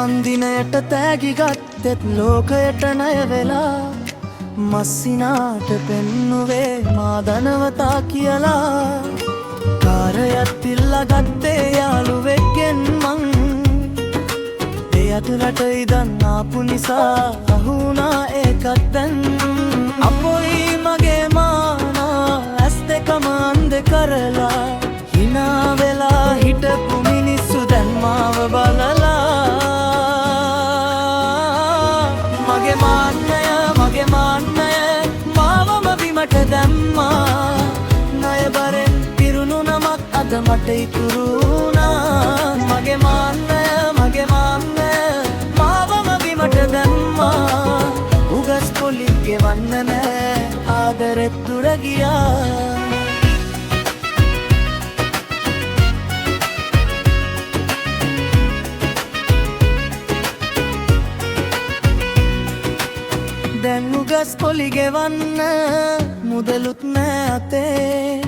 මන්දිනයට තෑගි ගත්තෙත් ලෝකයට ණය වෙලා මස්සිනාට පෙන්නුවේ මා ධනවතා කියලා කාරයත් ඉල්ලගත්තේ යාළුවෙක්ගෙන් මං ඒ අතරට ඉදන් ආපු නිසා අහුණා ඒකත් දැන් අපොයි මගේ මානා ඇස් දෙකම අන්ධ කරලා හිනා වෙලා හිටපු මිනිස්සු දැන් මාව බලලා මගේ මාන්නය මාවම බිමට දැම්මා ණය බරෙන් පිරුණු නමක් අද මට ඉතුරු වුණා මගේ මාන්නය මාවම බිමට දැම්මා උගස් පොලි ගෙවන්න නෑ ආදරෙත් දුර ගියා දැන් උගස් පොලි ගෙවන්න මුදලුත් නෑ අතේ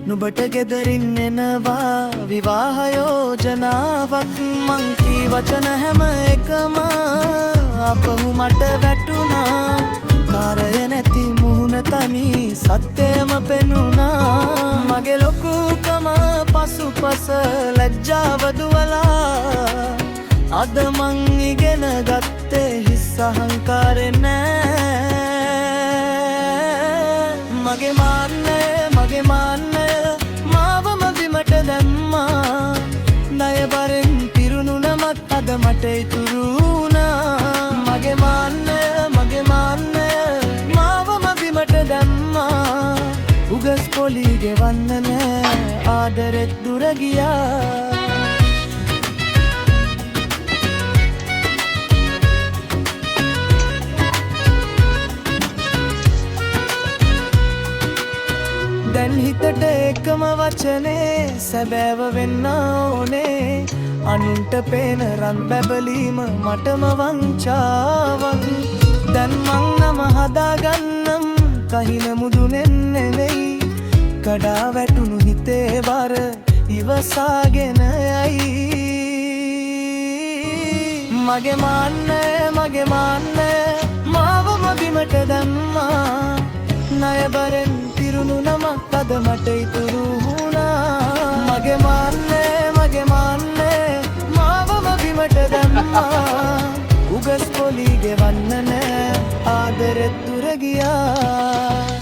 නුඹට ගෙදරින් එනවා විවාහ යෝජනාවක් මං කී වචන හැම එකම අපහු මට වැටුණා කාරය නැති මුහුණ තනි සත්‍යයම පෙනුණා මගේ ලොකුකම පසුපස ලැජ්ජාව දුවලා අද මං ඉගෙන ගත්තේ හිස් අහංකාරේ නෑ මගේ මාන්නය මාවම බිමට දැම්මා ණය බරෙන් පිරුණු නමක් අද මට ඉතුරු වුණා මගේ මාන්නය මාවම බිමට දැම්මා උගස් පොලි ගෙවන්න නෑ ආදරෙත් දුර ගියා දැන් හිතට එකම වචනේ සැබෑව වෙන්න ඕනේ අනුන්ට පේන රන් බැබලීම මටම වංචාවක් දැන් මං නම හදාගන්නම් කහින මුදුනෙන් නෙවෙයි කඩා වැටුණු හිතේ බර ඉවසාගෙන යයි මගේ මාන්නය මාවම බිමට දැම්මා ණය බරෙන් පිරුණු නමක් අද මට ඉතුරු වුණා මගේ මාන්නය මාවම බිමට දැම්මා උගස් පොලි ගෙවන්න නෑ ආදරෙත් දුර ගියා